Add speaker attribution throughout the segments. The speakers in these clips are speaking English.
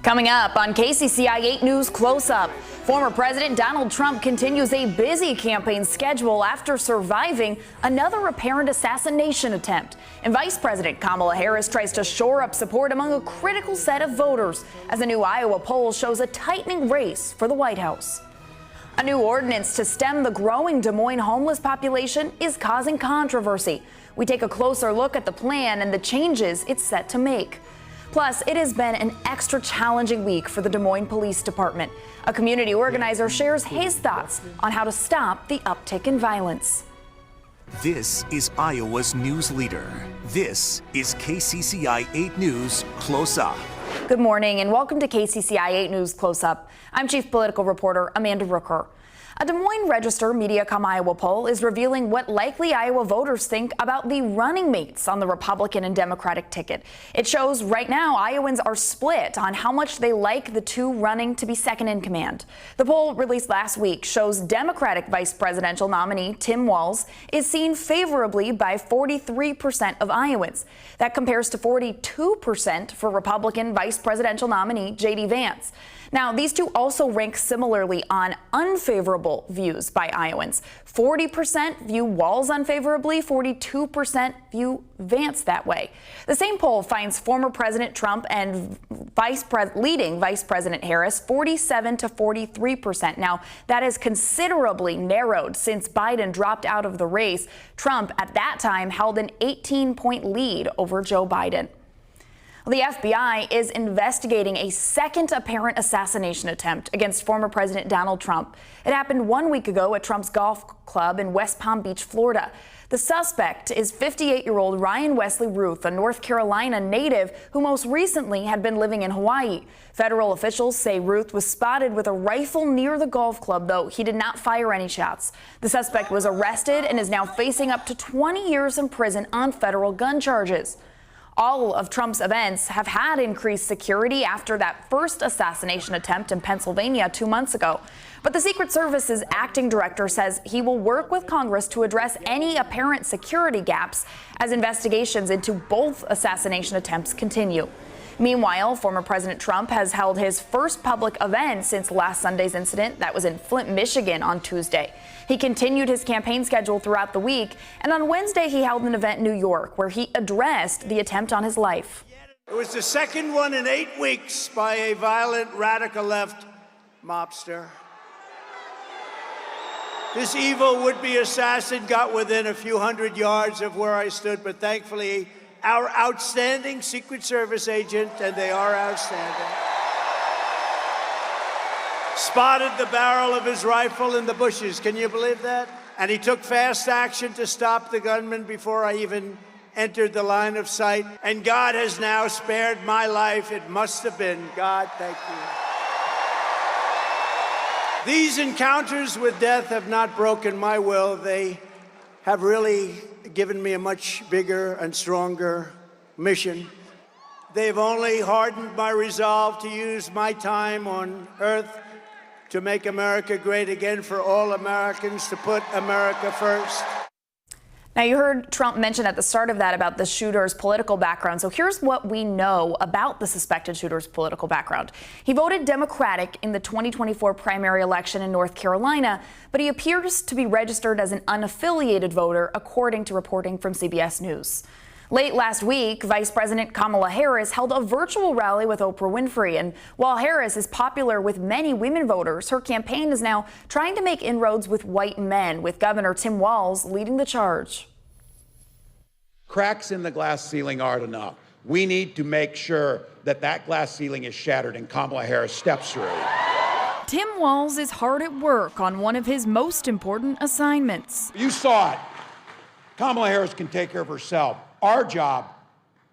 Speaker 1: Coming up on KCCI 8 News Close Up, former President Donald Trump continues a busy campaign schedule after surviving another apparent assassination attempt. And Vice President Kamala Harris tries to shore up support among a critical set of voters as a new Iowa poll shows a tightening race for the White House. A new ordinance to stem the growing Des Moines homeless population is causing controversy. We take a closer look at the plan and the changes it's set to make. Plus, it has been an extra challenging week for the Des Moines Police Department. A community organizer shares his thoughts on how to stop the uptick in violence.
Speaker 2: This is Iowa's news leader. This is KCCI 8 News Close Up.
Speaker 1: Good morning and welcome to KCCI 8 News Close Up. I'm Chief Political Reporter Amanda Rooker. A Des Moines Register Mediacom Iowa poll is revealing what likely Iowa voters think about the running mates on the Republican and Democratic ticket. It shows right now Iowans are split on how much they like the two running to be second in command. The poll released last week shows Democratic vice presidential nominee Tim Walz is seen favorably by 43% of Iowans. That compares to 42% for Republican vice presidential nominee J.D. Vance. Now, these two also rank similarly on unfavorable views by Iowans. 40% view Walz unfavorably, 42% view Vance that way. The same poll finds former President Trump and leading Vice President Harris 47 to 43%. Now, that is considerably narrowed since Biden dropped out of the race. Trump at that time held an 18-point lead over Joe Biden. The FBI is investigating a second apparent assassination attempt against former President Donald Trump. It happened 1 week ago at Trump's golf club in West Palm Beach, Florida. The suspect is 58-year-old Ryan Wesley Ruth, a North Carolina native who most recently had been living in Hawaii. Federal officials say Ruth was spotted with a rifle near the golf club, though he did not fire any shots. The suspect was arrested and is now facing up to 20 years in prison on federal gun charges. All of Trump's events have had increased security after that first assassination attempt in Pennsylvania 2 months ago. But the Secret Service's acting director says he will work with Congress to address any apparent security gaps as investigations into both assassination attempts continue. Meanwhile, former President Trump has held his first public event since last Sunday's incident that was in Flint, Michigan on Tuesday. He continued his campaign schedule throughout the week, and on Wednesday he held an event in New York where he addressed the attempt on his life.
Speaker 3: It was the second one in 8 weeks by a violent radical left mobster. This evil would-be assassin got within a few hundred yards of where I stood, but thankfully our outstanding Secret Service agent, and they are outstanding, spotted the barrel of his rifle in the bushes. Can you believe that? And he took fast action to stop the gunman before I even entered the line of sight. And God has now spared my life. It must have been God. Thank you. These encounters with death have not broken my will. They have really given me a much bigger and stronger mission. They've only hardened my resolve to use my time on earth to make America great again, for all Americans to put America first.
Speaker 1: Now, you heard Trump mention at the start of that about the shooter's political background. So here's what we know about the suspected shooter's political background. He voted Democratic in the 2024 primary election in North Carolina, but he appears to be registered as an unaffiliated voter, according to reporting from CBS News. Late last week, Vice President Kamala Harris held a virtual rally with Oprah Winfrey. And while Harris is popular with many women voters, her campaign is now trying to make inroads with white men, with Governor Tim Walz leading the charge.
Speaker 4: Cracks in the glass ceiling aren't enough. We need to make sure that that glass ceiling is shattered and Kamala Harris steps through.
Speaker 1: Tim Walz is hard at work on one of his most important assignments.
Speaker 4: You saw it. Kamala Harris can take care of herself. Our job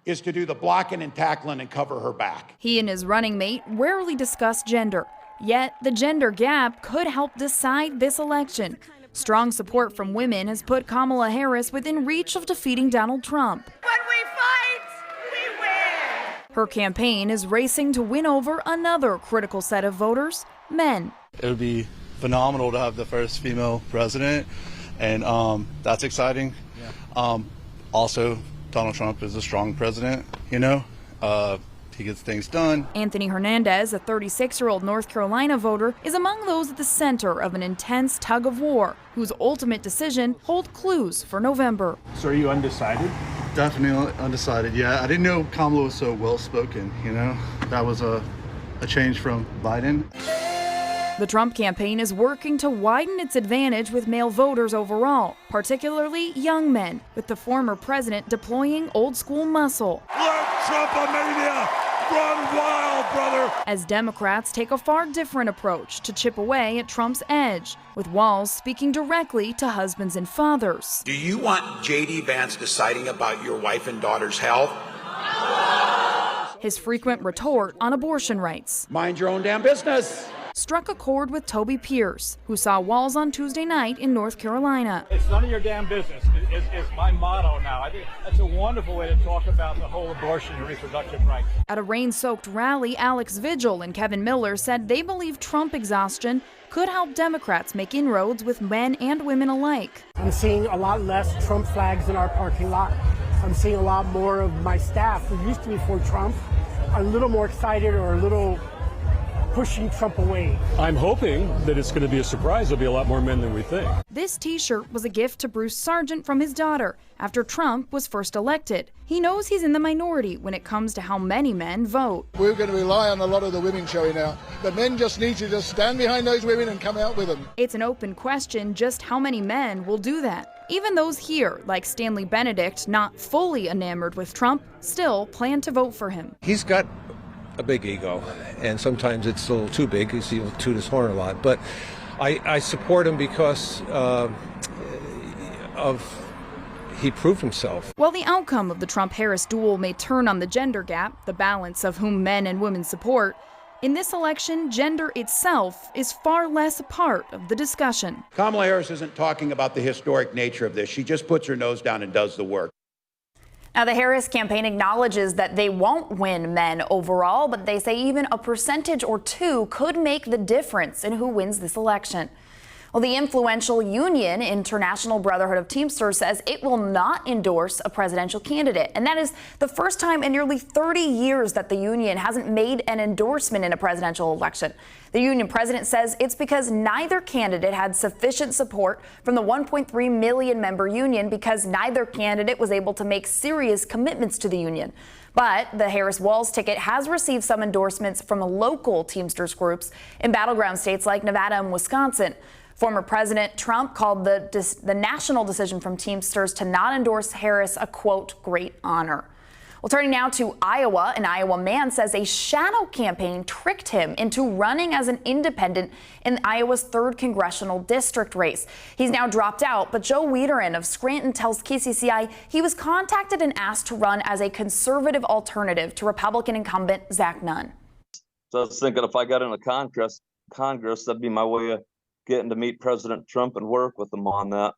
Speaker 4: is to do the blocking and tackling and cover her back.
Speaker 1: He and his running mate rarely discuss gender, yet the gender gap could help decide this election. Strong support from women has put Kamala Harris within reach of defeating Donald Trump.
Speaker 5: When we fight, we win!
Speaker 1: Her campaign is racing to win over another critical set of voters, men.
Speaker 6: It would be phenomenal to have the first female president, and that's exciting. Also, Donald Trump is a strong president, you know. He gets things done.
Speaker 1: Anthony Hernandez, a 36-year-old North Carolina voter, is among those at the center of an intense tug of war, whose ultimate decision holds clues for November.
Speaker 7: So are you undecided?
Speaker 6: Definitely undecided. Yeah, I didn't know Kamala was so well-spoken, you know? That was a change from Biden.
Speaker 1: The Trump campaign is working to widen its advantage with male voters overall, particularly young men, with the former president deploying old-school muscle.
Speaker 8: Let Trumpomania run wild, brother!
Speaker 1: As Democrats take a far different approach to chip away at Trump's edge, with Walz speaking directly to husbands and fathers.
Speaker 9: Do you want J.D. Vance deciding about your wife and daughter's health?
Speaker 1: His frequent retort on abortion rights
Speaker 4: Mind your own damn business.
Speaker 1: struck a chord with Toby Pierce, who saw Walz on Tuesday night in North Carolina.
Speaker 7: It's none of your damn business is my motto now. I think that's a wonderful way to talk about the whole abortion and reproductive rights.
Speaker 1: At a rain-soaked rally, Alex Vigil and Kevin Miller said they believe Trump exhaustion could help Democrats make inroads with men and women alike.
Speaker 10: I'm seeing a lot less Trump flags in our parking lot. I'm seeing a lot more of my staff who used to be for Trump are a little more excited or a little pushing Trump away.
Speaker 11: I'm hoping that it's going to be a surprise. There'll be a lot more men than we think.
Speaker 1: This t-shirt was a gift to Bruce Sargent from his daughter after Trump was first elected. He knows he's in the minority when it comes to how many men vote.
Speaker 12: We're going to rely on a lot of the women showing out. The men just need to just stand behind those women and come out with them.
Speaker 1: It's an open question just how many men will do that. Even those here, like Stanley Benedict, not fully enamored with Trump, still plan to vote for him.
Speaker 13: He's got a big ego, and sometimes it's a little too big because he'll toot his horn a lot. But I support him because he proved himself.
Speaker 1: While the outcome of the Trump-Harris duel may turn on the gender gap, the balance of whom men and women support, in this election, gender itself is far less a part of the discussion.
Speaker 4: Kamala Harris isn't talking about the historic nature of this. She just puts her nose down and does the work.
Speaker 1: Now, the Harris campaign acknowledges that they won't win men overall, but they say even a percentage or two could make the difference in who wins this election. Well, the influential union, International Brotherhood of Teamsters, says it will not endorse a presidential candidate. And that is the first time in nearly 30 years that the union hasn't made an endorsement in a presidential election. The union president says it's because neither candidate had sufficient support from the 1.3 million member union because neither candidate was able to make serious commitments to the union. But the Harris-Walz ticket has received some endorsements from local Teamsters groups in battleground states like Nevada and Wisconsin. Former President Trump called the national decision from Teamsters to not endorse Harris a, quote, great honor. Well, turning now to Iowa, an Iowa man says a shadow campaign tricked him into running as an independent in Iowa's 3rd congressional district race. He's now dropped out, but Joe Wiederin of Scranton tells KCCI he was contacted and asked to run as a conservative alternative to Republican incumbent Zach Nunn.
Speaker 14: So I was thinking if I got into Congress, that'd be my way of getting to meet President Trump and work with him on that.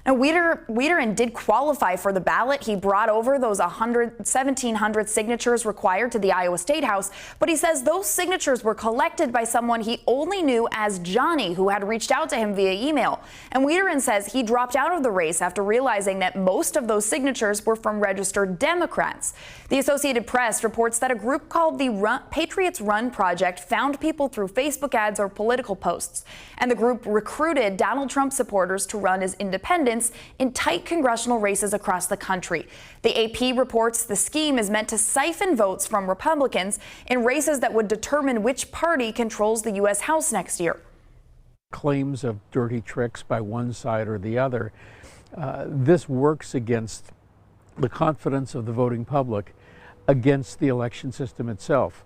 Speaker 1: Now, Wiederin did qualify for the ballot. He brought over those 1,700 signatures required to the Iowa State House, but he says those signatures were collected by someone he only knew as Johnny, who had reached out to him via email. And Wiederin says he dropped out of the race after realizing that most of those signatures were from registered Democrats. The Associated Press reports that a group called the Patriots Run Project found people through Facebook ads or political posts, and the group recruited Donald Trump supporters to run as independents in tight congressional races across the country. The AP reports the scheme is meant to siphon votes from Republicans in races that would determine which party controls the U.S. House next year.
Speaker 15: Claims of dirty tricks by one side or the other. This works against the confidence of the voting public, against the election system itself.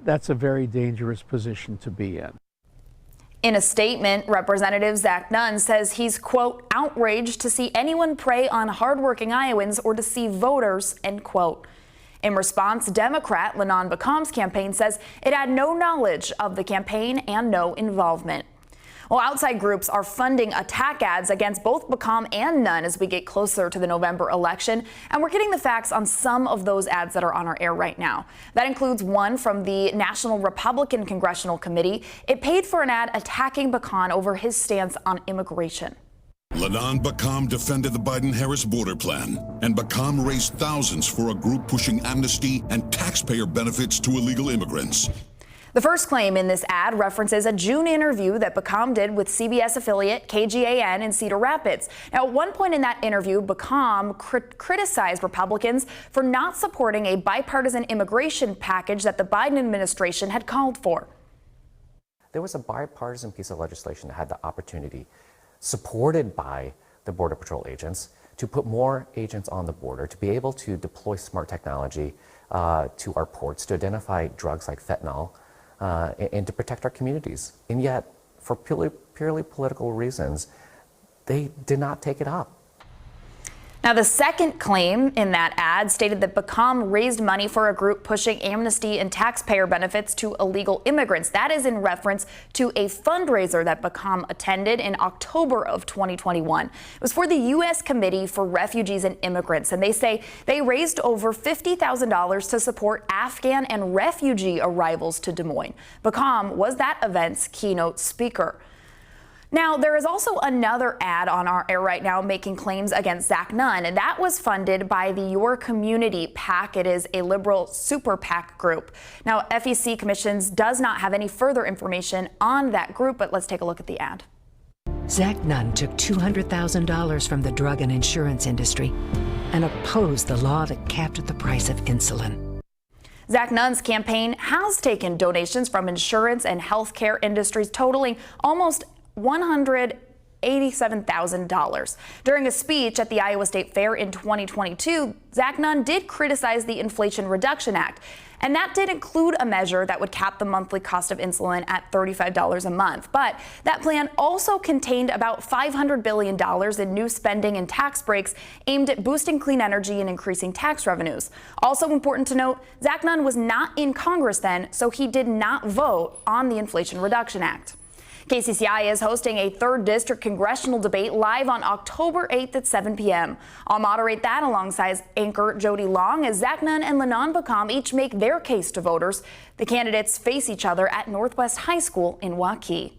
Speaker 15: That's a very dangerous position to be in.
Speaker 1: In a statement, Representative Zach Nunn says he's, quote, outraged to see anyone prey on hardworking Iowans or deceive voters, end quote. In response, Democrat Lenon Bacom's campaign says it had no knowledge of the campaign and no involvement. Well, outside groups are funding attack ads against both Bacom and Nunn as we get closer to the November election, and we're getting the facts on some of those ads that are on our air right now. That includes one from the National Republican Congressional Committee. It paid for an ad attacking Bacon over his stance on immigration.
Speaker 16: Lanon Baqqam defended the Biden-Harris border plan, and Baqqam raised thousands for a group pushing amnesty and taxpayer benefits to illegal immigrants.
Speaker 1: The first claim in this ad references a June interview that Baqqam did with CBS affiliate KGAN in Cedar Rapids. Now, at one point in that interview, Baqqam criticized Republicans for not supporting a bipartisan immigration package that the Biden administration had called for.
Speaker 17: There was a bipartisan piece of legislation that had the opportunity, supported by the Border Patrol agents, to put more agents on the border, to be able to deploy smart technology to our ports, to identify drugs like fentanyl, and to protect our communities. And yet, for purely political reasons, they did not take it up.
Speaker 1: Now, the second claim in that ad stated that Baqqam raised money for a group pushing amnesty and taxpayer benefits to illegal immigrants. That is in reference to a fundraiser that Baqqam attended in October of 2021. It was for the U.S. Committee for Refugees and Immigrants, and they say they raised over $50,000 to support Afghan and refugee arrivals to Des Moines. Baqqam was that event's keynote speaker. Now, there is also another ad on our air right now making claims against Zach Nunn, and that was funded by the Your Community PAC. It is a liberal super PAC group. Now, FEC Commissions does not have any further information on that group, but let's take a look at the ad.
Speaker 18: Zach Nunn took $200,000 from the drug and insurance industry and opposed the law that capped the price of insulin.
Speaker 1: Zach Nunn's campaign has taken donations from insurance and healthcare industries totaling almost $187,000. During a speech at the Iowa State Fair in 2022, Zach Nunn did criticize the Inflation Reduction Act, and that did include a measure that would cap the monthly cost of insulin at $35 a month. But that plan also contained about $500 billion in new spending and tax breaks aimed at boosting clean energy and increasing tax revenues. Also important to note, Zach Nunn was not in Congress then, so he did not vote on the Inflation Reduction Act. KCCI is hosting a 3rd District congressional debate live on October 8th at 7 p.m. I'll moderate that alongside anchor Jody Long as Zach Nunn and Lanon Baqqam each make their case to voters. The candidates face each other at Northwest High School in Waukee.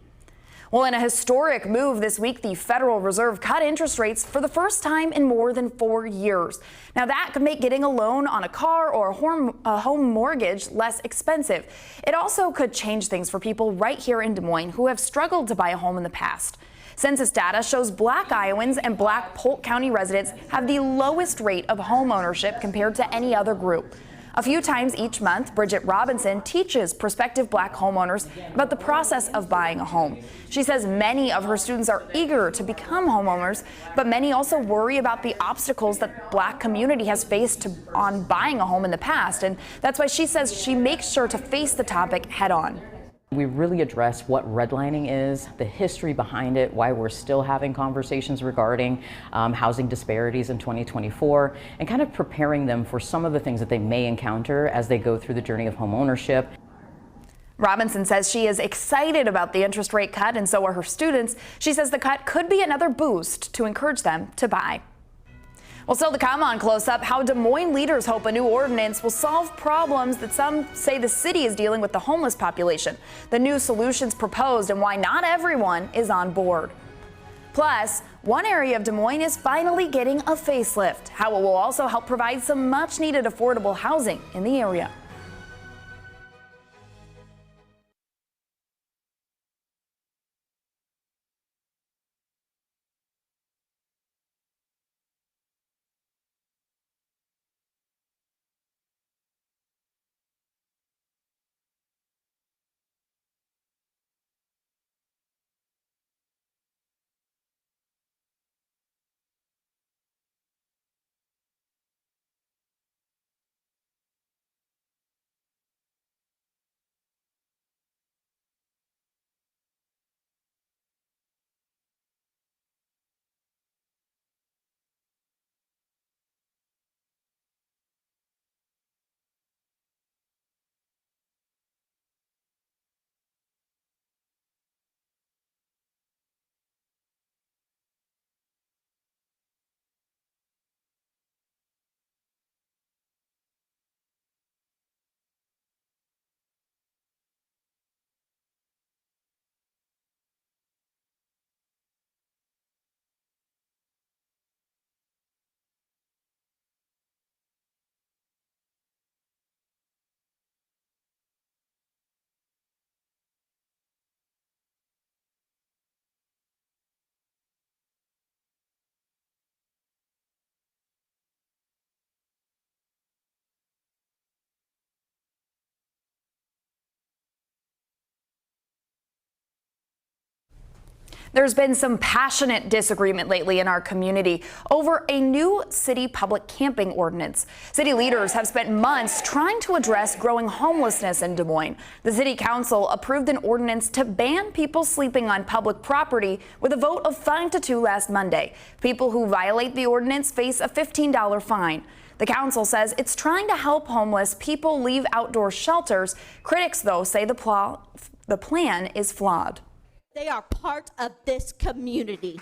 Speaker 1: Well, in a historic move this week, the Federal Reserve cut interest rates for the first time in more than 4 years. Now, that could make getting a loan on a car or a home mortgage less expensive. It also could change things for people right here in Des Moines who have struggled to buy a home in the past. Census data shows Black Iowans and Black Polk County residents have the lowest rate of home ownership compared to any other group. A few times each month, Bridget Robinson teaches prospective Black homeowners about the process of buying a home. She says many of her students are eager to become homeowners, but many also worry about the obstacles that the Black community has faced on buying a home in the past. And that's why she says she makes sure to face the topic head on.
Speaker 19: We really address what redlining is, the history behind it, why we're still having conversations regarding housing disparities in 2024, and kind of preparing them for some of the things that they may encounter as they go through the journey of home ownership.
Speaker 1: Robinson says she is excited about the interest rate cut, and so are her students. She says the cut could be another boost to encourage them to buy. Well, still to come on Close Up, how Des Moines leaders hope a new ordinance will solve problems that some say the city is dealing with the homeless population, the new solutions proposed, and why not everyone is on board. Plus, one area of Des Moines is finally getting a facelift, how it will also help provide some much-needed affordable housing in the area. There's been some passionate disagreement lately in our community over a new city public camping ordinance. City leaders have spent months trying to address growing homelessness in Des Moines. The city council approved an ordinance to ban people sleeping on public property with a vote of 5-2 last Monday. People who violate the ordinance face a $15 fine. The council says it's trying to help homeless people leave outdoor shelters. Critics, though, say the plan is flawed.
Speaker 5: They are part of this community.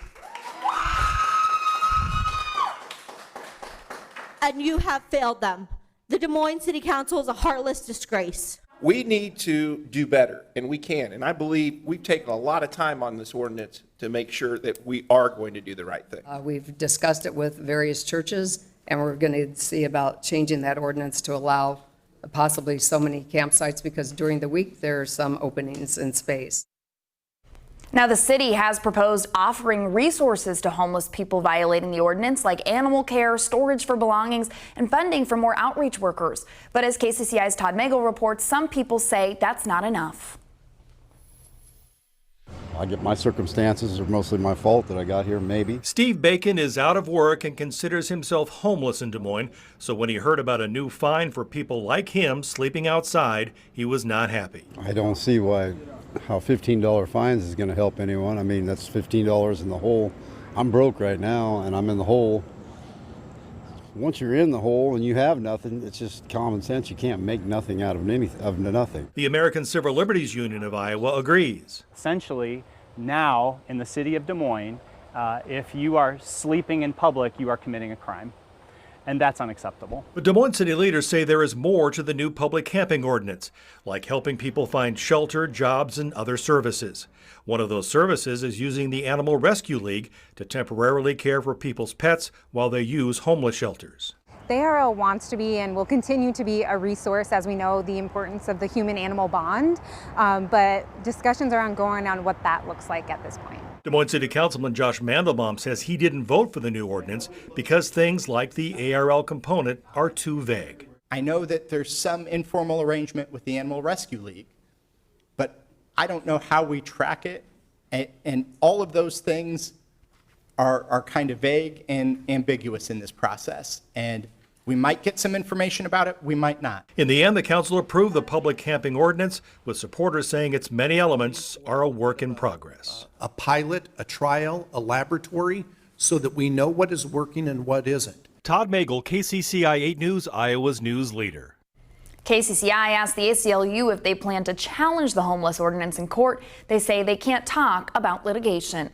Speaker 5: And you have failed them. The Des Moines City Council is a heartless disgrace.
Speaker 20: We need to do better, and we can. And I believe we've taken a lot of time on this ordinance to make sure that we are going to do the right thing.
Speaker 21: We've discussed it with various churches, and we're going to see about changing that ordinance to allow possibly so many campsites, because during the week there are some openings in space.
Speaker 1: Now, the city has proposed offering resources to homeless people violating the ordinance, like animal care, storage for belongings, and funding for more outreach workers. But as KCCI's Todd Magel reports, some people say that's not enough.
Speaker 22: I get my circumstances are mostly my fault that I got here, maybe.
Speaker 23: Steve Bacon is out of work and considers himself homeless in Des Moines. So when he heard about a new fine for people like him sleeping outside, he was not happy.
Speaker 22: I don't see how $15 fines is going to help anyone. I mean, that's $15 in the hole. I'm broke right now, and I'm in the hole. Once you're in the hole and you have nothing, it's just common sense. You can't make nothing out of nothing.
Speaker 23: The American Civil Liberties Union of Iowa agrees.
Speaker 24: Essentially, now in the city of Des Moines, if you are sleeping in public, you are committing a crime. And that's unacceptable.
Speaker 23: But Des Moines city leaders say there is more to the new public camping ordinance, like helping people find shelter, jobs, and other services. One of those services is using the Animal Rescue League to temporarily care for people's pets while they use homeless shelters.
Speaker 25: ARL wants to be and will continue to be a resource, as we know the importance of the human-animal bond, but discussions are ongoing on what that looks like at this point.
Speaker 23: Des Moines City Councilman Josh Mandelbaum says he didn't vote for the new ordinance because things like the ARL component are too vague.
Speaker 26: I know that there's some informal arrangement with the Animal Rescue League, but I don't know how we track it, and all of those things are kind of vague and ambiguous in this process. And we might get some information about it, we might not.
Speaker 23: In the end, the council approved the public camping ordinance, with supporters saying its many elements are a work in progress.
Speaker 27: A pilot, a trial, a laboratory, so that we know what is working and what isn't.
Speaker 23: Todd Magel, KCCI 8 News, Iowa's news leader.
Speaker 1: KCCI asked the ACLU if they plan to challenge the homeless ordinance in court. They say they can't talk about litigation.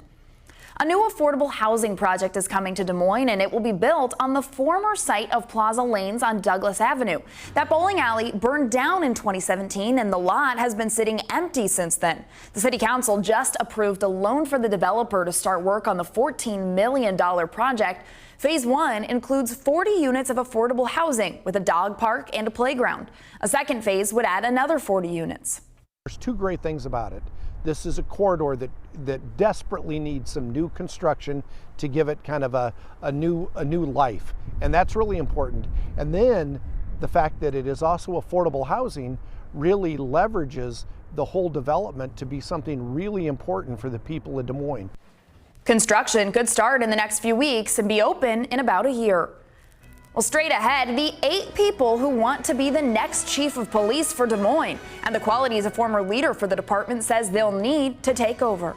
Speaker 1: A new affordable housing project is coming to Des Moines, and it will be built on the former site of Plaza Lanes on Douglas Avenue. That bowling alley burned down in 2017, and the lot has been sitting empty since then. The city council just approved a loan for the developer to start work on the $14 million project. Phase 1 includes 40 units of affordable housing with a dog park and a playground. A second phase would add another 40 units.
Speaker 28: There's two great things about it. This is a corridor that desperately needs some new construction to give it kind of a new life, and that's really important. And then the fact that it is also affordable housing really leverages the whole development to be something really important for the people of Des Moines.
Speaker 1: Construction could start in the next few weeks and be open in about a year. Well, straight ahead, the 8 people who want to be the next chief of police for Des Moines, and the qualities a former leader for the department says they'll need to take over.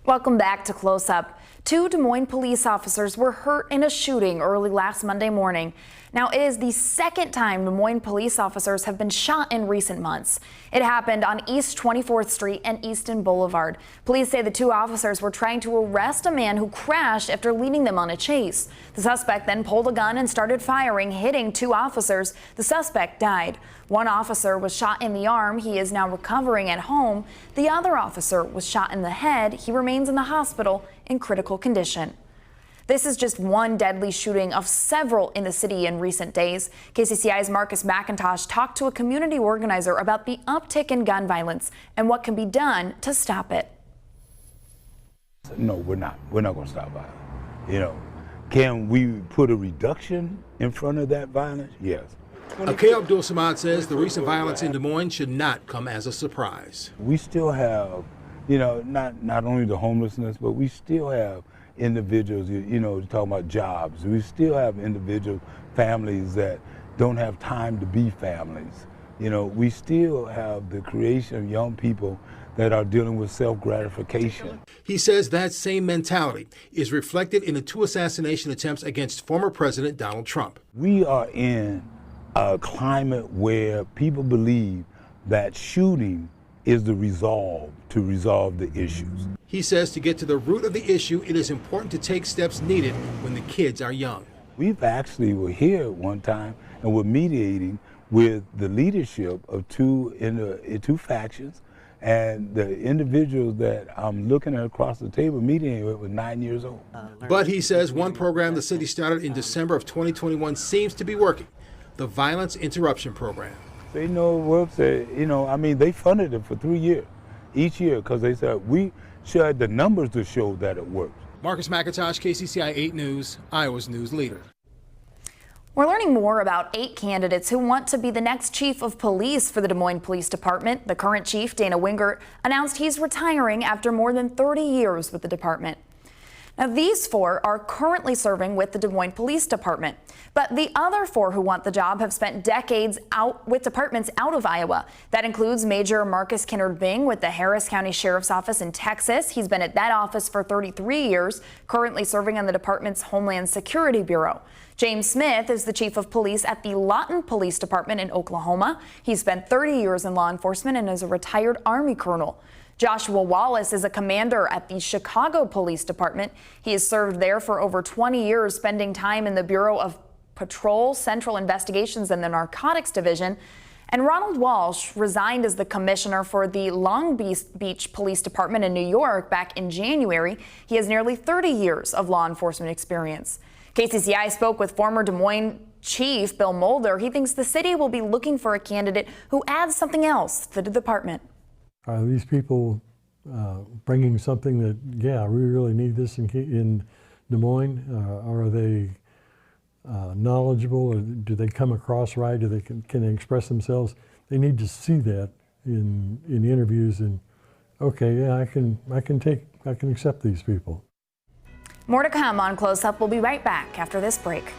Speaker 1: Welcome back to Close Up. 2 Des Moines police officers were hurt in a shooting early last Monday morning. Now, it is the second time Des Moines police officers have been shot in recent months. It happened on East 24th Street and Easton Boulevard. Police say the 2 officers were trying to arrest a man who crashed after leading them on a chase. The suspect then pulled a gun and started firing, hitting 2 officers. The suspect died. 1 officer was shot in the arm. He is now recovering at home. The other officer was shot in the head. He remains in the hospital in critical condition. This is just one deadly shooting of several in the city in recent days. KCCI's Marcus McIntosh talked to a community organizer about the uptick in gun violence and what can be done to stop it.
Speaker 2: No, we're not. We're not going to stop violence. You know, can we put a reduction in front of that violence? Yes.
Speaker 3: Akay Abdul-Samad says the recent violence in Des Moines should not come as a surprise.
Speaker 2: We still have, you know, not only the homelessness, but we still have individuals, you know, talking about jobs. We still have individual families that don't have time to be families. You know, we still have the creation of young people that are dealing with self-gratification.
Speaker 3: He says that same mentality is reflected in the 2 assassination attempts against former President Donald Trump.
Speaker 2: We are in a climate where people believe that shooting is the resolve to resolve the issues.
Speaker 3: He says to get to the root of the issue, it is important to take steps needed when the kids are young.
Speaker 2: We've actually were here at one time and were mediating with the leadership of two factions, and the individuals that I'm looking at across the table mediating with were 9 years old.
Speaker 3: But he says one program the city started in December of 2021 seems to be working, the Violence Interruption Program.
Speaker 2: They know it works. You know, I mean, they funded it for 3 years, each year, because they said we shared the numbers to show that it works.
Speaker 3: Marcus McIntosh, KCCI 8 News, Iowa's news leader.
Speaker 1: We're learning more about 8 candidates who want to be the next chief of police for the Des Moines Police Department. The current chief, Dana Wingert, announced he's retiring after more than 30 years with the department. Now, these 4 are currently serving with the Des Moines Police Department, but the other 4 who want the job have spent decades out with departments out of Iowa. That includes Major Marcus Kinnard-Bing with the Harris County Sheriff's Office in Texas. He's been at that office for 33 years, currently serving on the department's Homeland Security Bureau. James Smith is the chief of police at the Lawton Police Department in Oklahoma. He's spent 30 years in law enforcement and is a retired Army colonel. Joshua Wallace is a commander at the Chicago Police Department. He has served there for over 20 years, spending time in the Bureau of Patrol, Central Investigations, and the Narcotics Division. And Ronald Walsh resigned as the commissioner for the Long Beach Police Department in New York back in January. He has nearly 30 years of law enforcement experience. KCCI spoke with former Des Moines Chief Bill Mulder. He thinks the city will be looking for a candidate who adds something else to the department.
Speaker 6: Are these people bringing something that, yeah, we really need this in Des Moines? Are they knowledgeable, or do they come across right? Do they can they express themselves? They need to see that in interviews. And okay, yeah, I can accept these people.
Speaker 1: More to come on Close Up. We'll be right back after this break.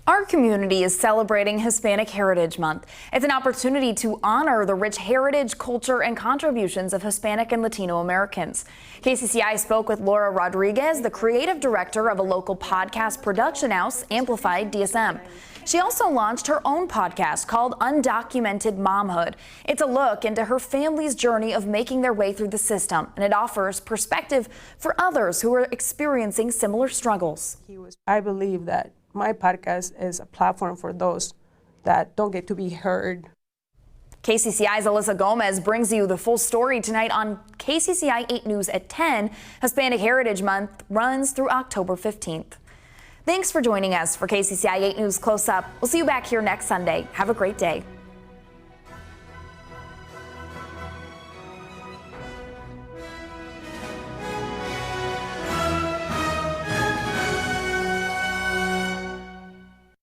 Speaker 1: Our community is celebrating Hispanic Heritage Month. It's an opportunity to honor the rich heritage, culture, and contributions of Hispanic and Latino Americans. KCCI spoke with Laura Rodriguez, the creative director of a local podcast production house, Amplified DSM. She also launched her own podcast called Undocumented Momhood. It's a look into her family's journey of making their way through the system, and it offers perspective for others who are experiencing similar struggles.
Speaker 4: I believe that my podcast is a platform for those that don't get to be heard.
Speaker 1: KCCI's Alyssa Gomez brings you the full story tonight on KCCI 8 News at 10. Hispanic Heritage Month runs through October 15th. Thanks for joining us for KCCI 8 News Close Up. We'll see you back here next Sunday. Have a great day.